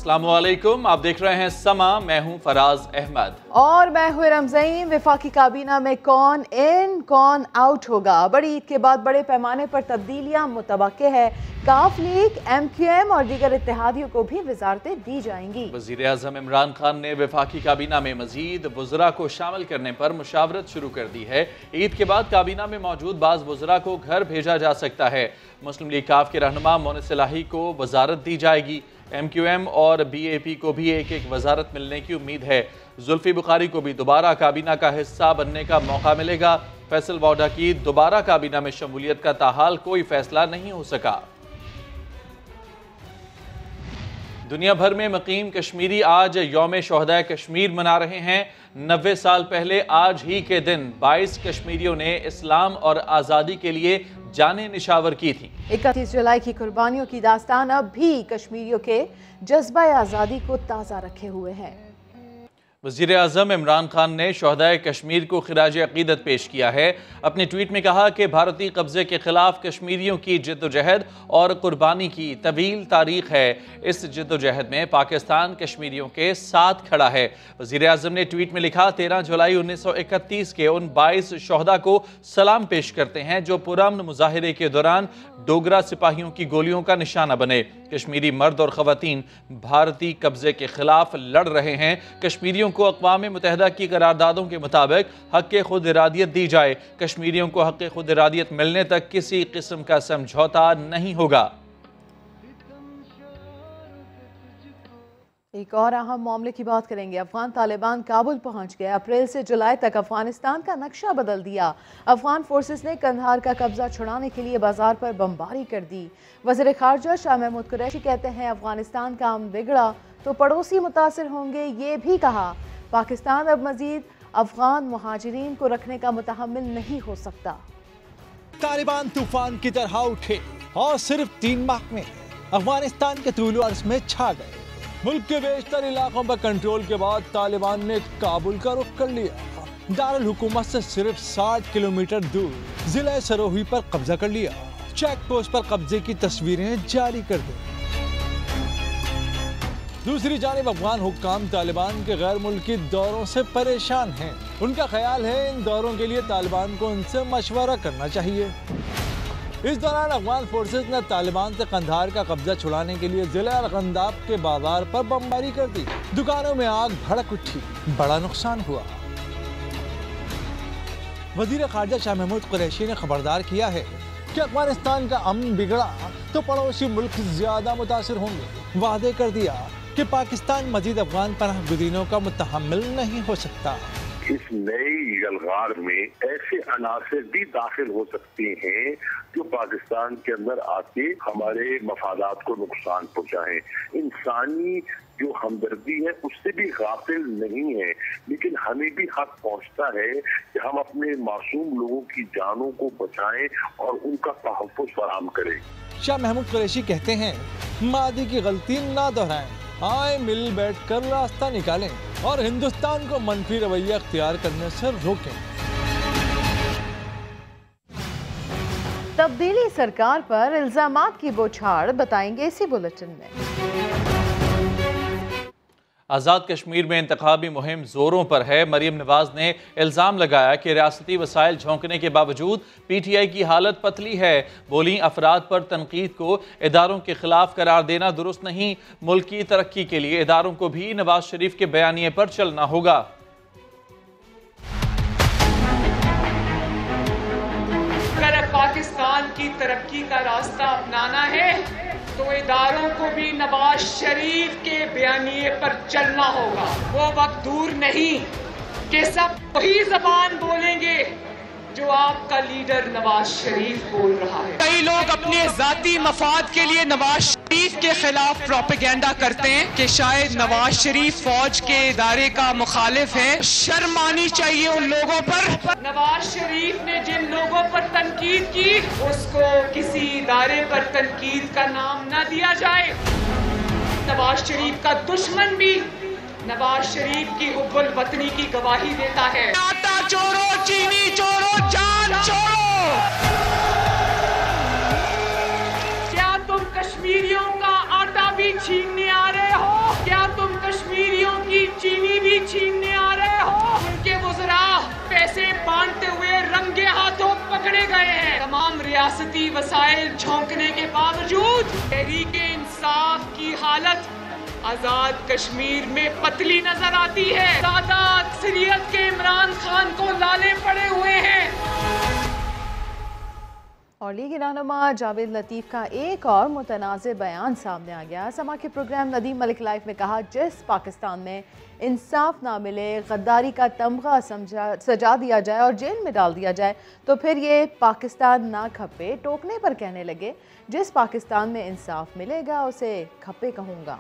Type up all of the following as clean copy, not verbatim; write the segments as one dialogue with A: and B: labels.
A: अस्सलामुअलैकुम, आप देख रहे हैं समा। मैं हूं फराज अहमद
B: और मैं हूं रमज़ीन। वफाकी काबीना में कौन इन कौन आउट होगा? बड़ी ईद के बाद बड़े पैमाने पर तब्दीलियां मुतवक्के है। काफ लीग, MQM और दीगर इत्तेहादियों को भी वजारतें दी जाएंगी।
A: वज़ीर आज़म इमरान खान ने वफाकी काबीना में मजीद वज़रा को शामिल करने पर मुशावरत शुरू कर दी है। ईद के बाद काबीना में मौजूद बाज़ वज़रा को घर भेजा जा सकता है। मुस्लिम लीग काफ के रहनुमा मोइन सलाही को वजारत दी जाएगी। MQM और BAP को भी एक एक वजारत मिलने की उम्मीद है। जुल्फी बुखारी को भी दोबारा काबीना का हिस्सा बनने का मौका मिलेगा। फैसल वाडा की दोबारा काबीना में शमूलियत का ताहाल कोई फैसला नहीं हो सका। दुनिया भर में मुकीम कश्मीरी आज यौम शोहदा कश्मीर मना रहे हैं। 90 साल पहले आज ही के दिन 22 कश्मीरियों ने इस्लाम और आज़ादी के लिए जाने निशावर की थी।
B: 31 जुलाई की कुर्बानियों की दास्तान अब भी कश्मीरियों के जज्बा आज़ादी को ताज़ा रखे हुए है।
A: वज़ीर आज़म इमरान खान ने शोहदाए कश्मीर को खिराज अक़ीदत पेश किया है। अपने ट्वीट में कहा कि भारतीय कब्ज़े के खिलाफ कश्मीरियों की जद्दोजहद और कुर्बानी की तवील तारीख़ है। इस जद्दोजहद में पाकिस्तान कश्मीरियों के साथ खड़ा है। वज़ीर आज़म ने ट्वीट में लिखा, 13 जुलाई 1931 के उन 22 शोहदा को सलाम पेश करते हैं जो पुरअमन मुजाहिरे के दौरान डोगरा सिपाहियों की गोलियों का निशाना बने। कश्मीरी मर्द और ख़वातीन भारतीय कब्ज़े के खिलाफ लड़ रहे हैं। कश्मीरियों को अक़वाम मुत्तहिदा की करारदादों के मुताबिक हक़ खुद इरादियत दी जाए। कश्मीरियों को हक़ खुद इरादियत मिलने तक किसी किस्म का समझौता नहीं होगा।
B: एक और अहम मामले की बात करेंगे। अफगान तालिबान काबुल पहुंच गए। अप्रैल से जुलाई तक अफगानिस्तान का नक्शा बदल दिया। अफगान फोर्सेस ने कंधार का कब्जा छुड़ाने के लिए बाजार पर बमबारी कर दी। वज़ीर ख़ारजा शाह महमूद कुरैशी कहते हैं, अफगानिस्तान का अमन बिगड़ा तो पड़ोसी मुतासिर होंगे। ये भी कहा, पाकिस्तान अब मजीद अफगान मुहाजिरीन को रखने का मुतहम्मिल नहीं हो सकता।
C: तालिबान तूफान की तरह उठे और सिर्फ 3 माह में अफगानिस्तान के तूलो अर्ज़ में छा गए। मुल्क के बेशतर इलाकों पर कंट्रोल के बाद तालिबान ने काबुल का रुख कर लिया। दारुल हुकूमत से सिर्फ 60 किलोमीटर दूर जिला सरोही पर कब्जा कर लिया। चेक पोस्ट पर कब्जे की तस्वीरें जारी कर दी। दूसरी जानिब अफगान हुक्काम तालिबान के गैर मुल्की दौरों से परेशान हैं। उनका ख्याल है इन दौरों के लिए तालिबान को उनसे मशवरा करना चाहिए। इस दौरान अफगान फोर्सेस ने तालिबान से कंधार का कब्जा छुड़ाने के लिए जिला अरगंदाब के बाजार पर बमबारी कर दी। दुकानों में आग भड़क उठी, बड़ा नुकसान हुआ। वज़ीर ख़ारजा शाह महमूद कुरैशी ने खबरदार किया है कि अफगानिस्तान का अमन बिगड़ा तो पड़ोसी मुल्क ज्यादा मुतासिर होंगे। वादे कर दिया कि पाकिस्तान मजीद अफगान पनाह गुज़ीरों का मुतहम्मिल नहीं हो सकता।
D: इस नई यलगार में ऐसे अनासर भी दाखिल हो सकते हैं जो पाकिस्तान के अंदर आके हमारे मफादात को नुकसान पहुंचाएं। इंसानी जो हमदर्दी है उससे भी गाफिल नहीं है, लेकिन हमें भी हक पहुंचता है कि हम अपने मासूम लोगों की जानों को बचाएं और उनका तहफ़्फ़ुज़ फराहम करें।
C: शाह महमूद कुरैशी कहते हैं, मादी की गलती ना दोहराएं, आए मिल बैठ कर रास्ता निकालें और हिंदुस्तान को मनफी रवैया अख्तियार करने से रोकें।
B: तब्दीली सरकार पर इल्जामात की बौछार बताएंगे इसी बुलेटिन में।
A: आज़ाद कश्मीर में इंतखाबी मुहिम जोरों पर है। मरीम नवाज ने इल्ज़ाम लगाया कि रियासती वसाइल झोंकने के बावजूद PTI की हालत पतली है। बोली, अफराद पर तनकीद को इदारों के खिलाफ करार देना दुरुस्त नहीं। मुल्क की तरक्की के लिए इदारों को भी नवाज शरीफ के बयानिए पर चलना होगा।
E: अगर पाकिस्तान की तरक्की का रास्ता अपनाना है तो इदारों को भी नवाज शरीफ के बयानिए पर चलना होगा। वो वक्त दूर नहीं कि सब वही जबान बोलेंगे जो आपका लीडर नवाज शरीफ बोल रहा है। कई लोग अपने जाती मफाद के लिए नवाज शरीफ के खिलाफ प्रोपेगेंडा करते हैं कि शायद नवाज शरीफ फौज के इदारे का मुखालिफ है। शर्म आनी चाहिए उन लोगों पर। नवाज शरीफ ने जिन लोगों पर तनकीद की उसको किसी इदारे पर तनकीद का नाम न दिया जाए। नवाज शरीफ का दुश्मन भी नवाज शरीफ की हुब्बुल वतनी की गवाही देता है। आटा चोरो, चीनी चोरो, जान चोरो। क्या तुम कश्मीरियों का आटा भी छीनने आ रहे हो? सियासती वसाइल झोंकने के बावजूद तहरीक इंसाफ की हालत आजाद कश्मीर में पतली नजर आती है। सादा अक्सरियत के इमरान खान को लाले पड़े हुए हैं।
B: और लीगी रहनुमा जावेद लतीफ़ का एक और मुतनाज़ बयान सामने आ गया। समा के प्रोग्राम नदीम मलिक लाइफ में कहा, जिस पाकिस्तान में इंसाफ ना मिले, गद्दारी का तमगा सजा दिया जाए और जेल में डाल दिया जाए, तो फिर ये पाकिस्तान ना खपे। टोकने पर कहने लगे, जिस पाकिस्तान में इंसाफ मिलेगा उसे खपे कहूँगा।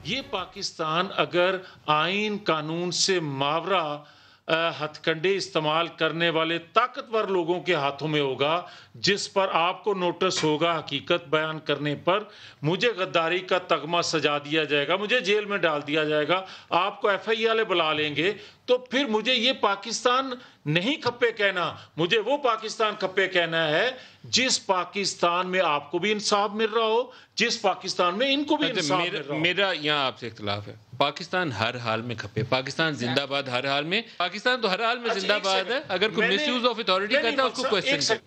F: ये पाकिस्तान अगर आइन कानून से मावरा हथकंडे इस्तेमाल करने वाले ताकतवर लोगों के हाथों में होगा, जिस पर आपको नोटिस होगा हकीकत बयान करने पर, मुझे गद्दारी का तगमा सजा दिया जाएगा, मुझे जेल में डाल दिया जाएगा, आपको FI वाले बुला लेंगे, तो फिर मुझे ये पाकिस्तान नहीं खप्पे कहना, मुझे वो पाकिस्तान खप्पे कहना है जिस पाकिस्तान में आपको भी इंसाफ मिल रहा हो, जिस पाकिस्तान में इनको भी इंसाफ मिल रहा हो।
G: मेरा यहाँ आपसे इख्तिलाफ है। पाकिस्तान हर हाल में खपे, पाकिस्तान जिंदाबाद हर हाल में, पाकिस्तान तो हर हाल में जिंदाबाद है। अगर कोई मिसयूज ऑफ अथॉरिटी करता है उसको क्वेश्चन करें।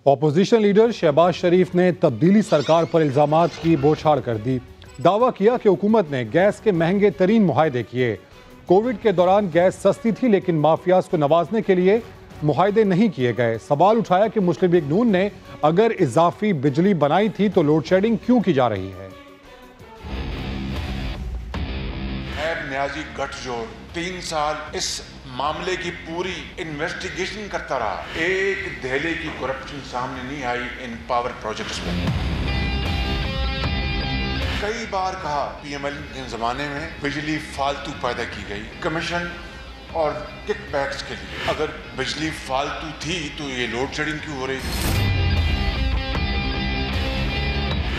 C: ऑपोजिशन लीडर शहबाज शरीफ ने तब्दीली सरकार पर इल्जामात की बौछार कर दी। दावा किया कि हुकूमत ने गैस के महंगे तरीन मुआहदे किए। कोविड के दौरान गैस सस्ती थी, लेकिन माफियाज को नवाजने के लिए मुआहदे नहीं किए गए। सवाल उठाया कि मुस्लिम लीग नून ने अगर इजाफी बिजली बनाई थी तो लोड शेडिंग क्यों की जा रही है।
H: न्याजी गठजोड़ 3 साल इस मामले की पूरी इन्वेस्टिगेशन करता रहा। एक दहले की करप्शन सामने नहीं आई इन पावर प्रोजेक्ट्स में। कई बार कहा PML के जमाने में बिजली फालतू पैदा की गई कमीशन और किकबैक्स के लिए। अगर बिजली फालतू थी तो ये लोड शेडिंग क्यों हो रही थी?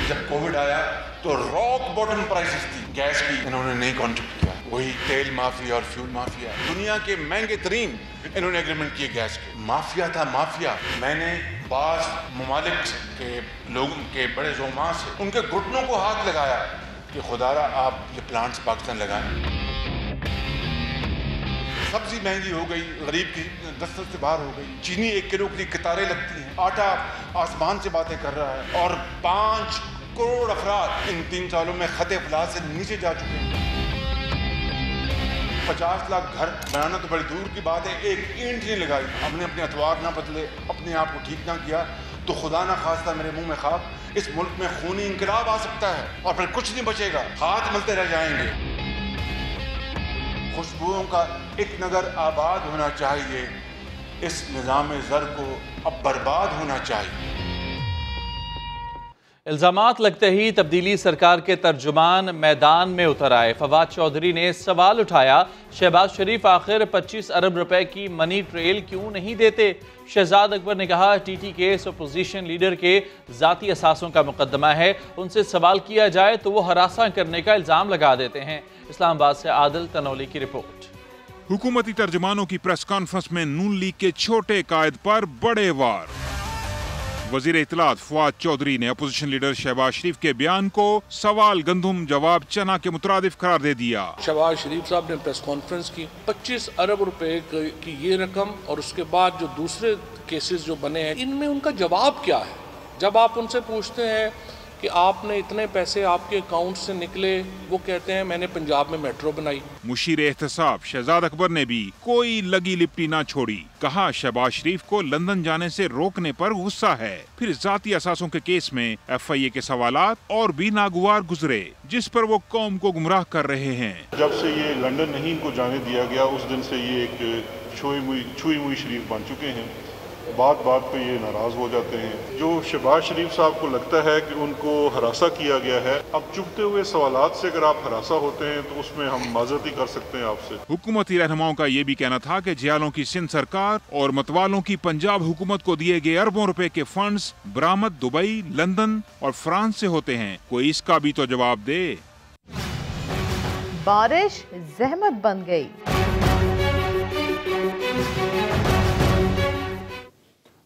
H: जब कोविड आया तो रॉक बॉटम प्राइसेस थी गैस की, इन्होंने नहीं कॉन्ट्रिब्यूट किया। वही तेल माफिया और फ्यूल माफिया, दुनिया के महंगे तरीन इन्होंने एग्रीमेंट किए गैस के। माफिया था माफिया। मैंने बास ममालिक के लोगों के बड़े जोमा से उनके घुटनों को हाथ लगाया कि खुदारा आप ये प्लांट्स पाकिस्तान लगाएं। सब्जी महंगी हो गई, गरीब की दस्तरस से बाहर हो गई। चीनी 1 किलो के लिए कतारें लगती हैं। आटा आसमान से बातें कर रहा है। और 5 करोड़ अफराद इन 3 सालों में खते अफलास से नीचे जा चुके हैं। 50 लाख घर बनाना तो बड़ी दूर की बात है, एक ईंट नहीं लगाई। हमने अपने अतवार ना बदले, अपने आप को ठीक ना किया, तो खुदा ना खास्ता मेरे मुंह में खाक, इस मुल्क में खूनी इंकलाब आ सकता है और फिर कुछ नहीं बचेगा, हाथ मलते रह जाएंगे। खुशबुओं का एक नगर आबाद होना चाहिए, इस निज़ाम ज़र को अब बर्बाद होना चाहिए।
A: इल्जामात लगते ही तब्दीली सरकार के तर्जुमान मैदान में उतर आए। फवाद चौधरी ने सवाल उठाया, शहबाज शरीफ आखिर 25 अरब रुपए की मनी ट्रेल क्यों नहीं देते? शहजाद अकबर ने कहा, TT केस अपोजिशन लीडर के ज़ाती असासों का मुकदमा है, उनसे सवाल किया जाए तो वो हरासा करने का इल्ज़ाम लगा देते हैं। इस्लामाबाद से आदिल तनौली की रिपोर्ट।
I: हुकूमती तर्जुमानों की प्रेस कॉन्फ्रेंस में नून लीग के छोटे कायद पर बड़े वार। वजीर इत्तलात फवाद चौधरी ने अपोजिशन लीडर शहबाज शरीफ के बयान को सवाल गंदुम जवाब चना के मुतरादिफ करार दे दिया।
J: शहबाज शरीफ साहब ने प्रेस कॉन्फ्रेंस की 25 अरब रुपए की ये रकम और उसके बाद जो दूसरे केसेस जो बने हैं, इनमें उनका जवाब क्या है? जब आप उनसे पूछते हैं कि आपने इतने पैसे आपके अकाउंट से निकले, वो कहते हैं मैंने पंजाब में मेट्रो बनाई।
I: मुशीर एहतसाब शहजाद अकबर ने भी कोई लगी लिपटी ना छोड़ी। कहा, शहबाज शरीफ को लंदन जाने से रोकने पर गुस्सा है। फिर जाती असासों के केस में FIA के सवालात और भी नागवार गुजरे, जिस पर वो कौम को गुमराह कर रहे हैं।
K: जब से ये लंदन नहीं इनको जाने दिया गया, उस दिन से ये एक छुई मुई शरीफ बन चुके हैं। बात पे ये नाराज हो जाते हैं। जो शहबाज शरीफ साहब को लगता है कि उनको हरासा किया गया है, अब चुभते हुए सवालात से अगर आप हरासा होते हैं तो उसमें हम माजरत ही कर सकते हैं आपसे।
I: हुकूमती रहनुमाओं का ये भी कहना था कि जियालों की सिंध सरकार और मतवालों की पंजाब हुकूमत को दिए गए अरबों रुपए के फंड्स बरामद दुबई, लंदन और फ्रांस से होते हैं। कोई इसका भी तो जवाब दे।
B: बारिश जहमत बन गई।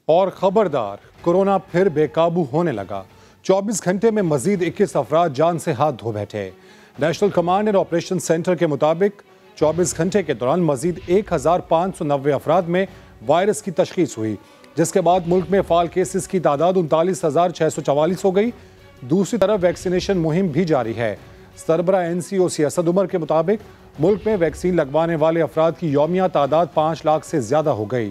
C: और खबरदार, कोरोना फिर बेकाबू होने लगा। 24 घंटे में मजीद 21 अफराद जान से हाथ धो बैठे। National command and operation centre के मुताबिक 24 घंटे के दौरान मजीद 1590 अफराद में वायरस की तशखीस हुई।
L: जिसके बाद मुल्क में फाल केसेस की तादाद 39,644 हो गई। दूसरी तरफ वैक्सीनेशन मुहिम भी जारी है। सरबरा NCOC असद उमर के मुताबिक मुल्क में वैक्सीन लगवाने वाले अफराद की यौमिया तादाद 5 लाख से ज्यादा हो गई।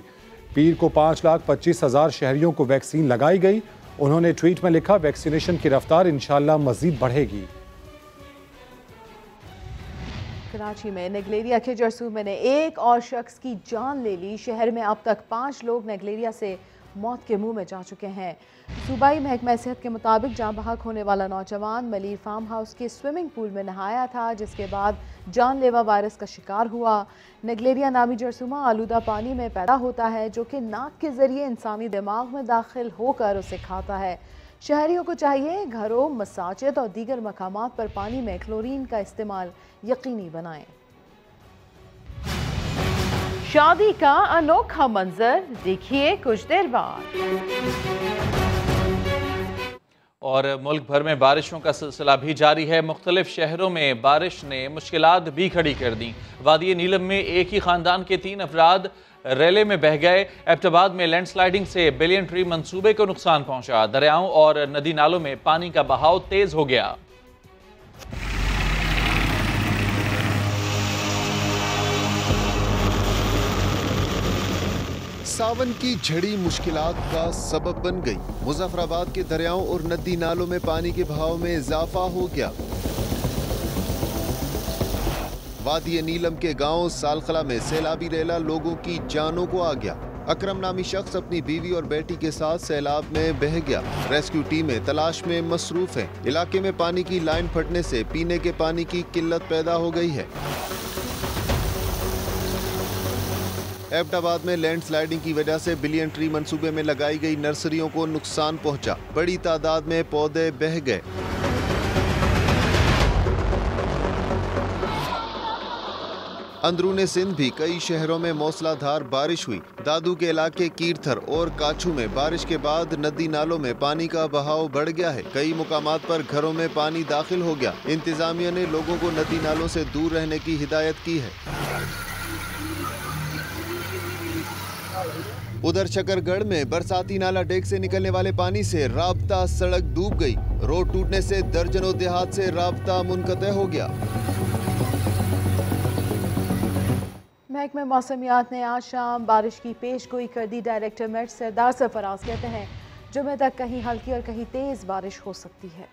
L: पीर को 5,25,000 शहरियों को वैक्सीन लगाई गई। उन्होंने ट्वीट में लिखा, वैक्सीनेशन की रफ्तार इंशाअल्लाह मजीद बढ़ेगी।
B: कराची में नेगलेरिया के जरसूम ने एक और शख्स की जान ले ली। शहर में अब तक 5 लोग नेगलेरिया से मौत के मुंह में जा चुके हैं। सूबाई महकमा सेहत के मुताबिक जान बहक होने वाला नौजवान मलीर फार्म हाउस के स्विमिंग पूल में नहाया था, जिसके बाद जानलेवा वायरस का शिकार हुआ। नेगलेरिया नामी जरसूमा आलूदा पानी में पैदा होता है, जो कि नाक के जरिए इंसानी दिमाग में दाखिल होकर उसे खाता है। शहरियों को चाहिए घरों, मसाजिद और दीगर मकामात पर पानी में क्लोरीन का इस्तेमाल यकीनी बनाएं। शादी का अनोखा मंजर देखिए कुछ देर बाद।
A: और मुल्क भर में बारिशों का सिलसिला भी जारी है। मुख्तलिफ शहरों में बारिश ने मुश्किलात भी खड़ी कर दी। वादी नीलम में एक ही खानदान के 3 अफराद रेले में बह गए। एबटाबाद में लैंडस्लाइडिंग से बिलियन ट्री मंसूबे को नुकसान पहुंचा। दरियाओं और नदी नालों में पानी का बहाव तेज हो गया।
M: सावन की झड़ी मुश्किलात का सबब बन गई। मुजफ्फराबाद के दरियाओं और नदी नालों में पानी के बहाव में इजाफा हो गया। वादी नीलम के गांव सालखला में सैलाबी रेला लोगों की जानों को आ गया। अकरम नामी शख्स अपनी बीवी और बेटी के साथ सैलाब में बह गया। रेस्क्यू टीमें तलाश में मसरूफ हैं। इलाके में पानी की लाइन फटने से पीने के पानी की किल्लत पैदा हो गई है। एबटाबाद में लैंडस्लाइडिंग की वजह से बिलियन ट्री मंसूबे में लगाई गई नर्सरियों को नुकसान पहुंचा। बड़ी तादाद में पौधे बह गए। अंदरूने सिंध भी कई शहरों में मौसलाधार बारिश हुई। दादू के इलाके कीरथर और काछू में बारिश के बाद नदी नालों में पानी का बहाव बढ़ गया है। कई मुकामात पर घरों में पानी दाखिल हो गया। इंतजामिया ने लोगों को नदी नालों से दूर रहने की हिदायत की है। उधर शकरगढ़ में बरसाती नाला डेक से निकलने वाले पानी से राब्ता सड़क डूब गई। रोड टूटने से दर्जनों देहात से राब्ता मुनक़ते हो गया।
B: महकमे मौसमियात ने आज शाम बारिश की पेशगोई कर दी। डायरेक्टर मेट सरदार सरफराज कहते हैं जुमे तक कहीं हल्की और कहीं तेज बारिश हो सकती है।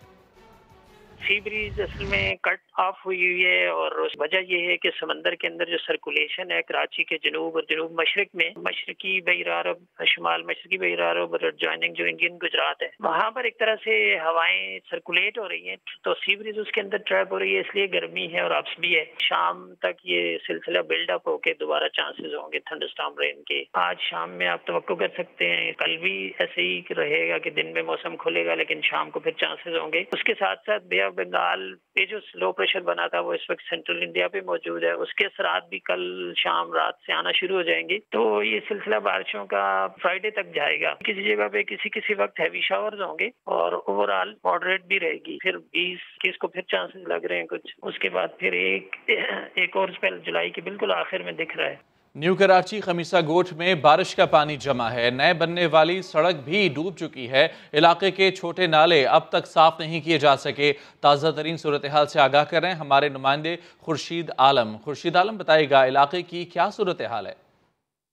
N: सी ब्रीज असल में कट ऑफ हुई है और वजह यह है कि समंदर के अंदर जो सर्कुलेशन है कराची के जनूब और जनूब मशरक में मशरकी बहर अरब शुमाल मशरकी बहर अरब और जॉइनिंग जो इंडियन गुजरात है वहाँ पर एक तरह से हवाएं सर्कुलेट हो रही हैं, तो सी ब्रीज उसके अंदर ट्रैप हो रही है, इसलिए गर्मी है और अप्स भी है। शाम तक ये सिलसिला बिल्डअप होके दोबारा चांसेस होंगे थंडरस्टॉर्म रेन के। आज शाम में आप तवक्को कर सकते हैं, कल भी ऐसे ही रहेगा कि दिन में मौसम खुलेगा लेकिन शाम को फिर चांसेस होंगे। उसके साथ साथ बे ऑफ बंगाल पे जो लो प्रेशर बना था वो इस वक्त सेंट्रल इंडिया पे मौजूद है, उसके असरात भी कल शाम रात से आना शुरू हो जाएंगे। तो ये सिलसिला बारिशों का फ्राइडे तक जाएगा। किसी जगह पे किसी वक्त हैवी शावर्स होंगे और ओवरऑल मॉडरेट भी रहेगी। फिर 20-21 को फिर चांसेस लग रहे हैं कुछ, उसके बाद फिर एक और स्पेल जुलाई के बिल्कुल आखिर में दिख रहा है।
A: न्यू कराची खमीसा गोठ में बारिश का पानी जमा है। नए बनने वाली सड़क भी डूब चुकी है। इलाके के छोटे नाले अब तक साफ नहीं किए जा सके। ताज़ा तरीन सूरत हाल से आगाह कर रहे हैं हमारे नुमाइंदे खुर्शीद आलम। खुर्शीद आलम बताएगा इलाके की क्या सूरत हाल है।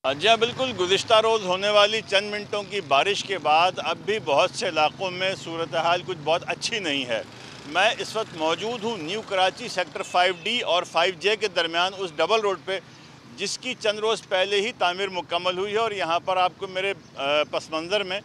O: जी हाँ, बिल्कुल गुज़िश्ता रोज़ होने वाली चंद मिनटों की बारिश के बाद अब भी बहुत से इलाकों में सूरत हाल कुछ बहुत अच्छी नहीं है। मैं इस वक्त मौजूद हूँ न्यू कराची सेक्टर 5D और 5J के दरमियान उस डबल रोड पे, जिसकी चंद रोज़ पहले ही तामीर मुकम्मल हुई है और यहाँ पर आपको मेरे पस मंज़र में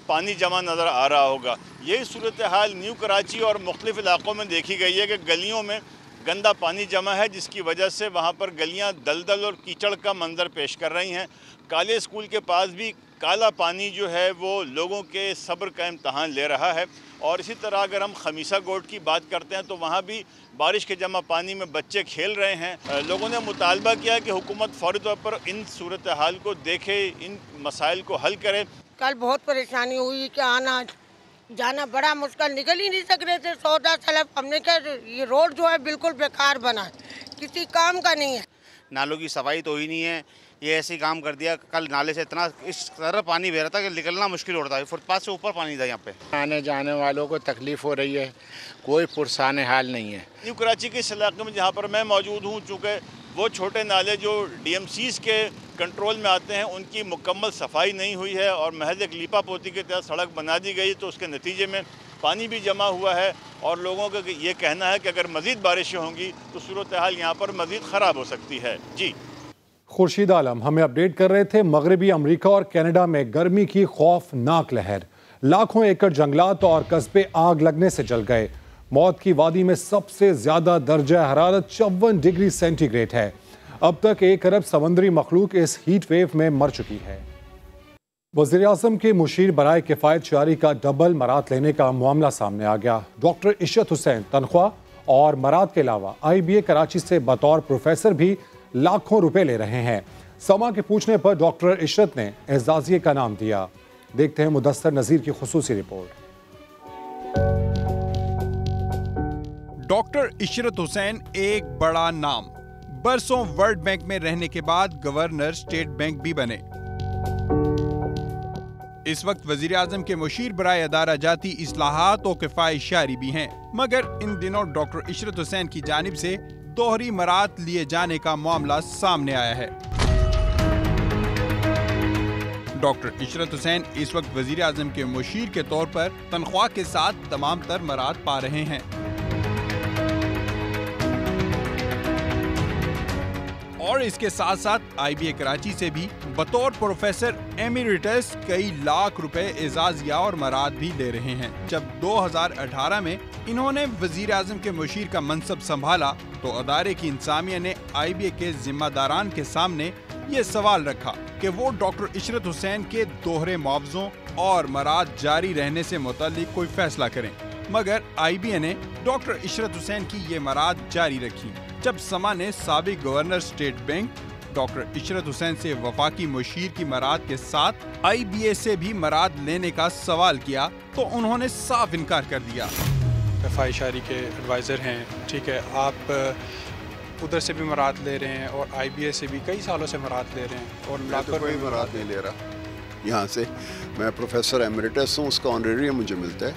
O: पानी जमा नज़र आ रहा होगा। यही सूरत हाल न्यू कराची और मुख्तलिफ़ इलाक़ों में देखी गई है कि गलियों में गंदा पानी जमा है, जिसकी वजह से वहाँ पर गलियाँ दलदल और कीचड़ का मंजर पेश कर रही हैं। काले स्कूल के पास भी काला पानी जो है वो लोगों के सब्र का इम्तहान ले रहा है। और इसी तरह अगर हम खमीसा गोट की बात करते हैं तो वहाँ भी बारिश के जमा पानी में बच्चे खेल रहे हैं। लोगों ने मुतालबा किया कि हुकूमत फौरी तौर पर इन सूरत हाल को देखे, इन मसाइल को हल करे।
P: कल बहुत परेशानी हुई कि आना जाना बड़ा मुश्किल, निकल ही नहीं सक रहे थे। 14 साल हमने क्या, ये रोड जो है बिल्कुल बेकार बना है, किसी काम का नहीं है।
Q: नालों की सफाई तो ही नहीं है, ये ऐसे ही काम कर दिया। कल नाले से इतना इस तरह पानी बह रहा था कि निकलना मुश्किल हो रहा था, फुटपाथ से ऊपर पानी था यहाँ पे।
R: आने जाने वालों को तकलीफ हो रही है, कोई पुरसाने हाल नहीं है।
O: न्यू कराची के इस इलाके में जहाँ पर मैं मौजूद हूँ, चूँकि वो छोटे नाले जो DMCs के कंट्रोल में आते हैं उनकी मुकम्मल सफाई नहीं हुई है और महज एक लीपा पोती के तहत सड़क बना दी गई, तो उसके नतीजे में पानी भी जमा हुआ है और लोगों का ये कहना है कि अगर मज़ीद बारिशें होंगी तो सूरत हाल यहाँ पर मज़ीद ख़राब हो सकती है। जी,
L: खुर्शीद आलम हमें अपडेट कर रहे थे। मगरबी अमेरिका और कनाडा में गर्मी की खौफनाक लहर, लाखों एकड़ जंगलात और कस्बे आग लगने से जल गए। मौत की वादी में सबसे ज्यादा दर्जा हरारत 54 डिग्री सेंटीग्रेड है। अब तक 1 अरब समुद्री मखलूक इस हीट वेव में मर चुकी है। वज़ीर-ए-आज़म के मुशीर बराए किफ़ायत शारी का डबल मरात लेने का मामला सामने आ गया। डॉक्टर इशरत हुसैन तनख्वाह और मरात के अलावा IBA कराची से बतौर प्रोफेसर भी लाखों रुपए ले रहे हैं। समा के पूछने पर डॉक्टर इशरत ने एजाजिये का नाम दिया। देखते हैं मुदस्सर नज़ीर की खुसूसी रिपोर्ट।
S: डॉक्टर इशरत हुसैन एक बड़ा नाम, बरसों वर्ल्ड बैंक में रहने के बाद गवर्नर स्टेट बैंक भी बने। इस वक्त वजीर आजम के मुशीर बराए अदारा जाती इस्लाहात और किफायत शारी भी हैं, मगर इन दिनों डॉक्टर इशरत हुसैन की जानिब से दोहरी मरात लिए जाने का मामला सामने आया है। डॉक्टर इशरत हुसैन इस वक्त वजीर आजम के मुशीर के तौर पर तनख्वाह के साथ तमाम तर मरात पा रहे हैं और इसके साथ साथ IBA कराची से भी बतौर प्रोफेसर एमिरिटस कई लाख रुपए एजाजिया और मराद भी ले रहे हैं। जब 2018 में इन्होंने वजीर आजम के मुशीर का मनसब संभाला तो अदारे की इंसामिया ने IBA के जिम्मेदारान के सामने ये सवाल रखा कि वो डॉक्टर इशरत हुसैन के दोहरे मुआवजों और मराद जारी रहने से मुताल्लिक कोई फैसला करें, मगर IBA ने डॉक्टर इशरत हुसैन की ये मराद जारी रखी। जब समा ने साबिक governor state bank doctor Ishrat Hussain से वफाकी मुशीर की मराद के साथ IBA से भी मराद लेने का सवाल किया तो उन्होंने साफ इनकार कर दिया।
T: किफायत शारी के एडवाइज़र हैं, ठीक है, आप उधर से भी मराद ले रहे हैं और IBA से भी कई सालों से मराद ले रहे हैं और
U: मैं तो कोई मराद नहीं ले रहा। यहाँ से मैं प्रोफेसर एमरिटस हूँ, उसका ऑनरेरियम मुझे मिलता है।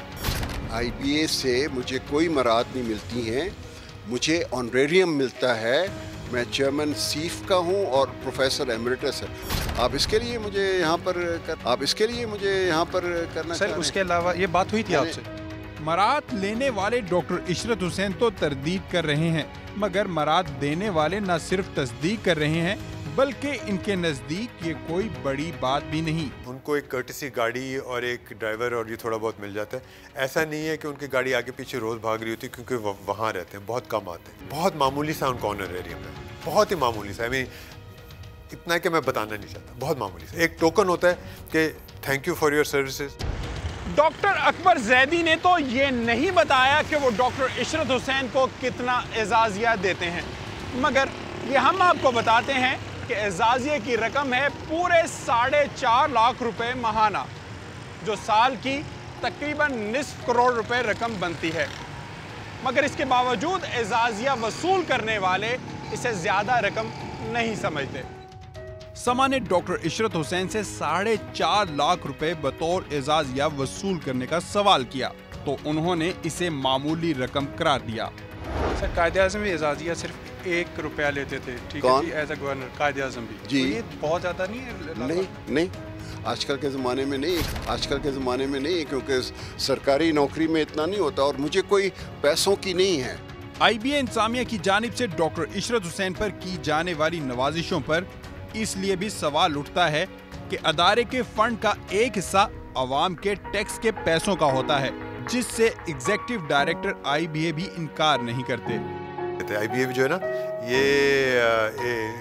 U: IBA से मुझे कोई मराद नहीं मिलती हैं, मुझे ऑनरेरियम मिलता है। मैं चेयरमैन सीफ का हूँ और प्रोफेसर एमरिटस है। आप इसके लिए मुझे यहाँ पर करना
T: सर, उसके अलावा ये बात हुई थी आपसे।
S: मराद लेने वाले डॉक्टर इशरत हुसैन तो तरदीद कर रहे हैं, मगर मराद देने वाले न सिर्फ तस्दीक कर रहे हैं बल्कि इनके नज़दीक ये कोई बड़ी बात भी नहीं।
V: उनको एक कर्टसी गाड़ी और एक ड्राइवर और ये थोड़ा बहुत मिल जाता है। ऐसा नहीं है कि उनकी गाड़ी आगे पीछे रोज़ भाग रही होती, क्योंकि वहाँ रहते हैं, बहुत कम आते हैं। बहुत मामूली सा उनका ऑनरेरियम है, बहुत ही मामूली सा। इतना कि मैं बताना नहीं चाहता, बहुत मामूली सा। एक टोकन होता है कि thank you for your services.
S: Doctor Akbar Zaidi ने तो ये नहीं बताया कि वो डॉक्टर इशरत हुसैन को कितना एजाजिया देते हैं, मगर ये हम आपको बताते हैं कि एजाजिया की रकम है पूरे 4.5 लाख रुपए माहाना, जो साल की तकरीबन निस्फ करोड़ रुपए रकम बनती है। मगर इसके बावजूद एजाजिया वसूल करने वाले इसे ज्यादा रकम नहीं समझते। समा ने डॉक्टर इशरत हुसैन से 4.5 लाख रुपए बतौर एजाजिया वसूल करने का सवाल किया तो उन्होंने इसे मामूली रकम करार दिया।
T: सर, कायदे-ए-आज़म भी एजाजिया सिर्फ 1 रुपया लेते थे, ठीक है जी, एज ए गवर्नर कायदे-ए-आज़म भी।
U: जी,
T: तो ये बहुत ज्यादा नहीं है?
U: नहीं, आजकल के ज़माने में नहीं, क्योंकि सरकारी नौकरी में इतना नहीं होता और मुझे कोई पैसों की नहीं है।
S: IBA इंसामिया की जानिब से डॉक्टर इशरत हुसैन पर की जाने वाली नवाजिशों पर इसलिए भी सवाल उठता है कि अदारे के फंड का एक हिस्सा अवाम के टैक्स के पैसों का होता है, जिससे एग्जीक्यूटिव डायरेक्टर IBA भी इनकार नहीं करते।
V: IBA भी जो है ना, ये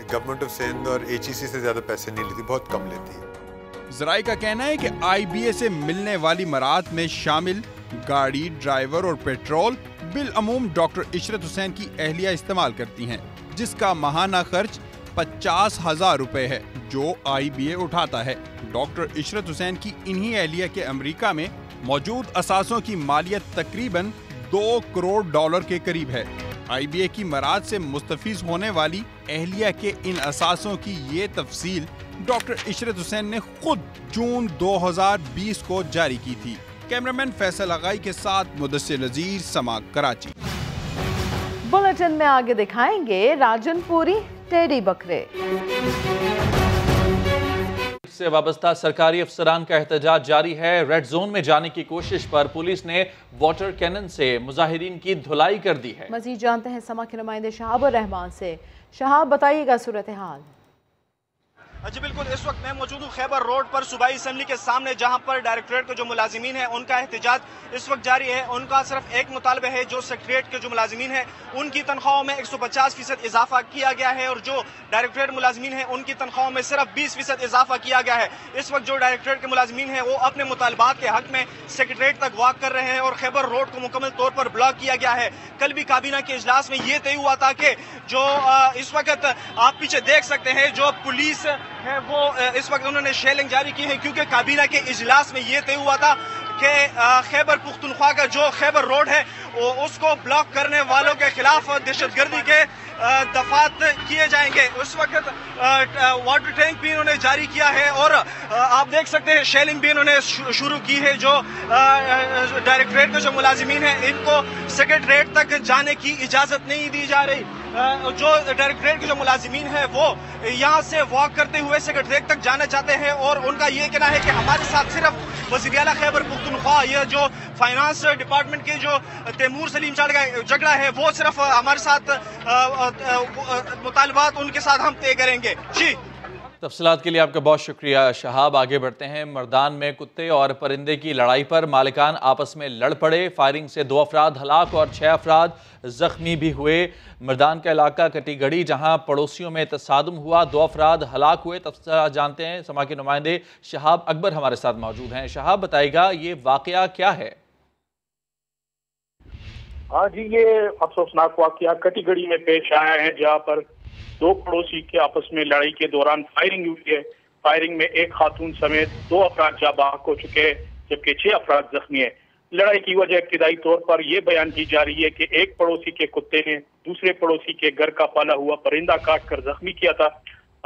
V: गवर्नमेंट ऑफ सिंध और HEC से ज्यादा पैसे नहीं लेती, बहुत कम लेती है।
S: जराए का कहना है कि IBA से मिलने वाली मरात में शामिल गाड़ी, ड्राइवर और पेट्रोल बिल अमूम डॉक्टर इशरत हुसैन की अहलिया इस्तेमाल करती हैं, जिसका माहाना खर्च 50,000 रुपए है जो IBA उठाता है। डॉक्टर इशरत हुसैन की इन्हीं अहलिया के अमेरिका में मौजूद असासों की मालियत तकरीबन $2 करोड़ के करीब है। IBA की मराद से मुस्तफीज होने वाली अहलिया के इन असासों की ये तफसील डॉक्टर इशरत हुसैन ने खुद जून 2020 को जारी की थी। कैमरामैन फैसल अगाई के साथ मुदस्सिर नज़ीर, समा, कराची।
B: बुलेटिन में आगे दिखाएंगे राजनपुरी टेडी बकरे
A: से वाबस्ता सरकारी अफसरान का एहतजाज जारी है। रेड जोन में जाने की कोशिश पर पुलिस ने वाटर कैनन से मुजाहिरीन की धुलाई कर दी है।
B: मजीद जानते हैं समा के नुमाइंदे शहाब और रहमान से। शहाब, बताइएगा सूरत हाल।
D: जी बिल्कुल, इस वक्त मैं मौजूद हूँ खैबर रोड पर सूबाई असम्बली के सामने, जहाँ पर डायरेक्टरेट के जो मुलाजिमीन हैं उनका एहतजाज इस वक्त जारी है। उनका सिर्फ एक मुतालबा है, जो सेक्रेटरीट के जो मुलाजिमीन हैं उनकी तनख्वाहों में 150% इजाफा किया गया है और जो डायरेक्टरेट मुलाजिमीन हैं उनकी तनख्वाहों में सिर्फ 20% इजाफा किया गया है। इस वक्त जो डायरेक्टरेट के मुलाजिमीन हैं वो अपने मुतालबात के हक में सेक्रेटरीट तक वॉक कर रहे हैं और खैबर रोड को मुकम्मल तौर पर ब्लॉक किया गया है। कल भी काबीना के इजलास में ये तय हुआ था कि जो इस वक्त आप पीछे देख सकते हैं जो पुलिस है वो इस वक्त उन्होंने शेलिंग जारी की है, क्योंकि काबीना के इजलास में ये तय हुआ था कि खैबर पुख्तनख्वा का जो खैबर रोड है उसको ब्लॉक करने वालों के खिलाफ दहशतगर्दी के दफात किए जाएंगे। उस वक्त वाटर टैंक भी इन्होंने जारी किया है और आप देख सकते हैं शेलिंग भी इन्होंने शुरू की है। जो डायरेक्टरेट के जो मुलाजिमीन हैं इनको सेक्रेटरीट तक जाने की इजाज़त नहीं दी जा रही। जो डायरेक्टरेट के जो मुलाजिमीन हैं वो यहाँ से वॉक करते हुए सेक्रेटरीट तक जाना चाहते हैं और उनका ये कहना है कि हमारे साथ सिर्फ वज़ीर आला खैबर पुख्तनख्वा, ये जो फाइनेंस डिपार्टमेंट के जो तैमूर सलीम जगड़ा है वो सिर्फ हमारे साथ मुतालबात उनके साथ हम तय करेंगे। जी,
A: तफसीलात के लिए आपका बहुत शुक्रिया शहाब। आगे बढ़ते हैं। मर्दान में कुत्ते और परिंदे की लड़ाई पर मालिकान आपस में लड़ पड़े। फायरिंग से 2 अफराद हलाक और 6 अफराद जख्मी भी हुए। मर्दान का इलाका कटीगढ़ी, जहां पड़ोसियों में तसादुम हुआ, 2 अफराद हलाक हुए। तफसीलात जानते हैं, समा के नुमाइंदे शहाब अकबर हमारे साथ मौजूद हैं। शहाब, बताइएगा ये वाकया क्या है?
E: हाँ जी, ये अफसोसनाक वाकया कटीगढ़ी में पेश आया है, जहाँ पर 2 पड़ोसी के आपस में लड़ाई के दौरान फायरिंग हुई है। फायरिंग में एक खातून समेत 2 अफराद जाँ बाहक हो चुके हैं, जबकि 6 अफराद जख्मी है। लड़ाई की वजह इब्तिदाई तौर पर यह बयान की जा रही है कि एक पड़ोसी के कुत्ते ने दूसरे पड़ोसी के घर का पाला हुआ परिंदा काट कर जख्मी किया था,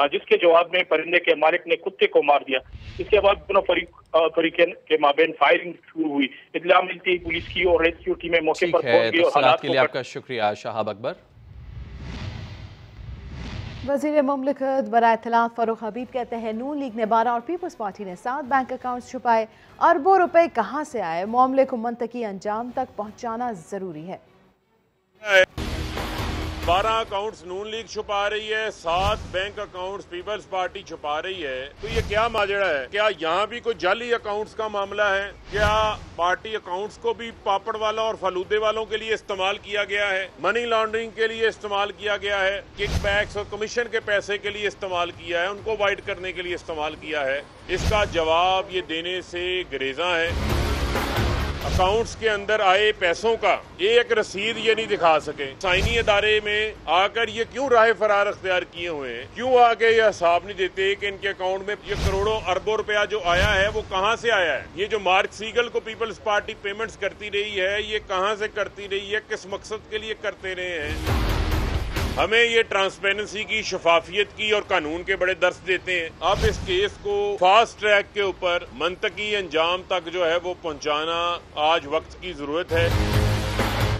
E: जिसके जवाब में परिंदे के मालिक ने कुत्ते को मार दिया। इसके बाद दोनों फरीकैन के माबेन फायरिंग शुरू हुई। इत्तला मिलती ही पुलिस की और रेस्क्यू टीमें मौके पर पहुंच गई और हालात
A: के लिए आपका शुक्रिया शहाब अकबर।
B: वज़ीर मुमलिकत बराए इत्तलात फारूक हबीब कहते हैं नून लीग ने 12 और पीपल्स पार्टी ने 7 बैंक अकाउंट्स छुपाए। अरबों रुपए कहां से आए, मामले को मंतकी अंजाम तक पहुंचाना जरूरी है।
W: 12 अकाउंट्स नून लीग छुपा रही है, 7 बैंक अकाउंट्स पीपल्स पार्टी छुपा रही है, तो ये क्या माजरा है? क्या यहाँ भी कोई जाली अकाउंट्स का मामला है? क्या पार्टी अकाउंट्स को भी पापड़ वाला और फलूदे वालों के लिए इस्तेमाल किया गया है, मनी लॉन्ड्रिंग के लिए इस्तेमाल किया गया है, किकबैक्स और कमीशन के पैसे के लिए इस्तेमाल किया है, उनको वाइट करने के लिए इस्तेमाल किया है? इसका जवाब ये देने से गुरेज़ां है। अकाउंट्स के अंदर आए पैसों का एक रसीद ये नहीं दिखा सके। साइनी अदारे में आकर ये क्यों राह फरार अख्तियार किए हुए हैं? क्यों आके ये हिसाब नहीं देते कि इनके अकाउंट में ये करोड़ों अरबों रुपया जो आया है वो कहां से आया है? ये जो मार्क सीगल को पीपल्स पार्टी पेमेंट्स करती रही है, ये कहां से करती रही है, किस मकसद के लिए करते रहे हैं? हमें ये ट्रांसपेरेंसी की, शफाफियत की और कानून के बड़े दर्स देते हैं। अब इस केस को फास्ट ट्रैक के ऊपर मंतकी अंजाम तक जो है वो पहुंचाना आज वक्त की जरूरत है।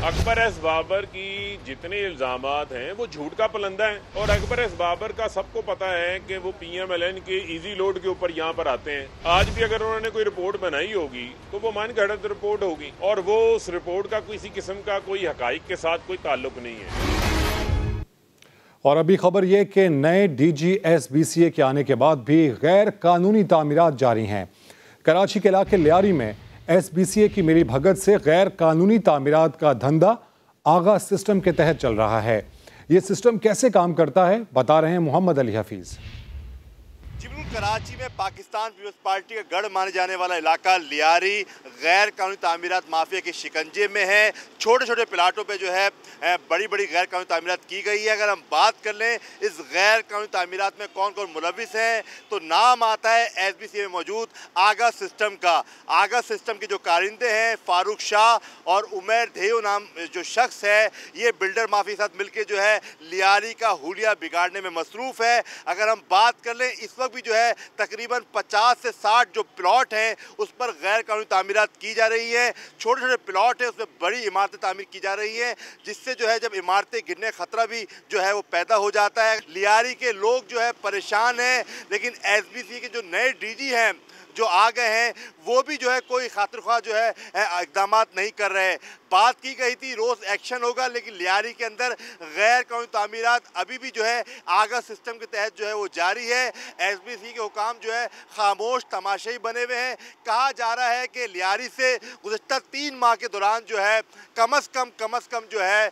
W: अकबर एस बाबर की जितने इल्जामात हैं वो झूठ का पलंदा है और अकबर एस बाबर का सबको पता है कि वो PMLN के इजी लोड के ऊपर यहाँ पर आते हैं। आज भी अगर उन्होंने कोई रिपोर्ट बनाई होगी तो वो मन गढ़ंत रिपोर्ट होगी और वो उस रिपोर्ट का किसी किस्म का कोई हकाइक के साथ कोई ताल्लुक नहीं है।
L: और अभी खबर यह कि नए DG SBCA के आने के बाद भी गैर कानूनी तामीरात जारी हैं। कराची के इलाके लियारी में SBCA की मिली भगत से गैर कानूनी तामीरात का धंधा आगा सिस्टम के तहत चल रहा है। ये सिस्टम कैसे काम करता है, बता रहे हैं मोहम्मद अली हफीज।
X: कराची में पाकिस्तान पीपल्स पार्टी का गढ़ माने जाने वाला इलाका लियारी
F: गैर कानूनी तामीरात माफिया के शिकंजे में है। छोटे छोटे प्लाटों पे जो है बड़ी बड़ी गैर कानूनी तामीरात की गई है। अगर हम बात कर लें इस गैर कानूनी तामीरात में कौन कौन मुलविस हैं, तो नाम आता है SBC में मौजूद आगा सिस्टम का। आगा सिस्टम के जो कारिंदे हैं फारूक शाह और उमर धेयो नाम जो शख्स है, ये बिल्डर माफिया के साथ मिलकर जो है लियारी का हुलिया बिगाड़ने में मसरूफ़ है। अगर हम बात कर लें इस वक्त भी जो है तकरीबन 50 से 60 जो प्लॉट हैं उस पर गैर कानूनी तामीरात की जा रही हैं। छोटे छोटे प्लॉट हैं उसमें बड़ी इमारतें तामीर की जा रही हैं, जिससे जो है जब इमारतें गिरने का खतरा भी जो है वो पैदा हो जाता है। लियारी के लोग जो है परेशान हैं, लेकिन SBC के जो नए DG हैं जो आ गए हैं वो भी जो है कोई खातिरख्वाह जो है इक़दाम नहीं कर रहे। बात की गई थी रोज़ एक्शन होगा, लेकिन लियारी के अंदर गैर कानूनी तामीरात अभी भी जो है आगा सिस्टम के तहत जो है वो जारी है। SBC के हुकाम जो है खामोश तमाशाई बने हुए हैं। कहा जा रहा है कि लियारी से गुज़श्ता 3 माह के दौरान जो है कम अज़ कम जो है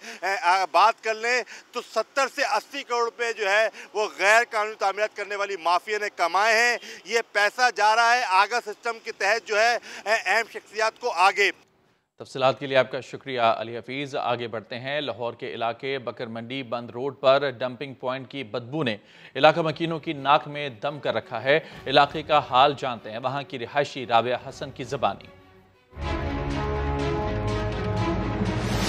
F: बात कर लें तो 70 से 80 करोड़ रुपये जो है वो गैर कानूनी तामीरात करने वाली माफिया ने कमाए हैं। ये पैसा जा रहा है आगा सिस्टम के तहत जो है अहम शख्सियात को आगे।
A: तफसीलात के लिए आपका शुक्रिया अली हफीज़। आगे बढ़ते हैं। लाहौर के इलाके बकर मंडी बंद रोड पर डंपिंग पॉइंट की बदबू ने इलाका मकीनों की नाक में दम कर रखा है। इलाके का हाल जानते हैं वहाँ की रिहायशी राबिया हसन की ज़बानी।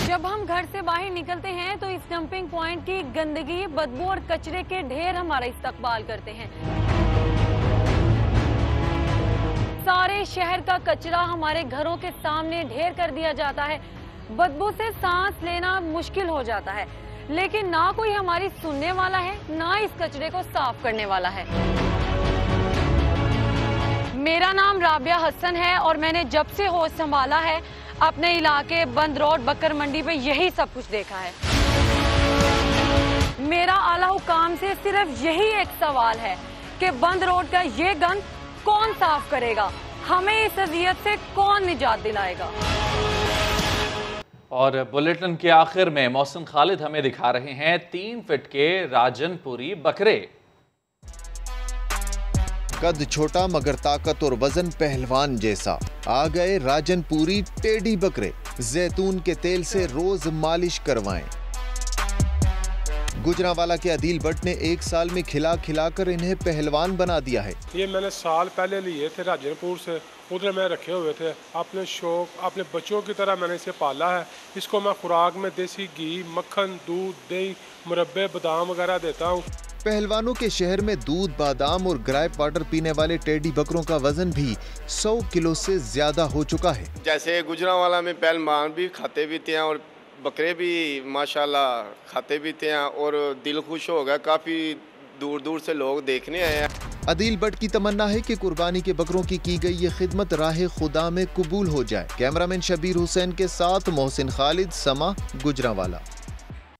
G: जब हम घर से बाहर निकलते हैं तो इस डंपिंग पॉइंट की गंदगी, बदबू और कचरे के ढेर हमारा इस्तकबाल करते हैं। सारे शहर का कचरा हमारे घरों के सामने ढेर कर दिया जाता है। बदबू से सांस लेना मुश्किल हो जाता है, लेकिन ना कोई हमारी सुनने वाला है, ना इस कचरे को साफ करने वाला है। मेरा नाम राबिया हसन है और मैंने जब से होश संभाला है अपने इलाके बंद रोड बकर मंडी पे यही सब कुछ देखा है। मेरा आला हुकाम से सिर्फ यही एक सवाल है कि बंद रोड का ये गंद कौन साफ करेगा, हमें इस अजियत से कौन निजात दिलाएगा।
A: और बुलेटिन के आखिर में मोहसिन खालिद हमें दिखा रहे हैं 3 फीट के राजनपुरी बकरे।
M: कद छोटा मगर ताकत और वजन पहलवान जैसा। आ गए राजनपुरी टेडी बकरे। जैतून के तेल से रोज मालिश करवाएं। गुजरांवाला के अदील भट्ट ने 1 साल में खिला खिलाकर इन्हें पहलवान बना दिया है।
H: ये मैंने साल पहले लिए थे राजनपुर से, उधर मैं रखे हुए थे। अपने शौक, अपने बच्चों की तरह मैंने इसे पाला है। इसको मैं खुराक में देसी घी, मक्खन, दूध, दही, मुरब्बे, बादाम वगैरह देता हूँ।
M: पहलवानों के शहर में दूध, बादाम और ग्राइप वाटर पीने वाले टेडी बकरों का वजन भी 100 किलो से ज्यादा हो चुका है।
X: जैसे गुजरांवाला में पहलवान भी खाते भी थे और बकरे भी माशाल्लाह खाते भी थे और दिल खुश हो गया। काफ़ी दूर दूर से लोग देखने आए हैं।
M: अदील भट्ट की तमन्ना है कि कुर्बानी के बकरों की गई ये खिदमत राह खुदा में कबूल हो जाए। कैमरामैन शबीर हुसैन के साथ मोहसिन खालिद, समा, गुजरांवाला।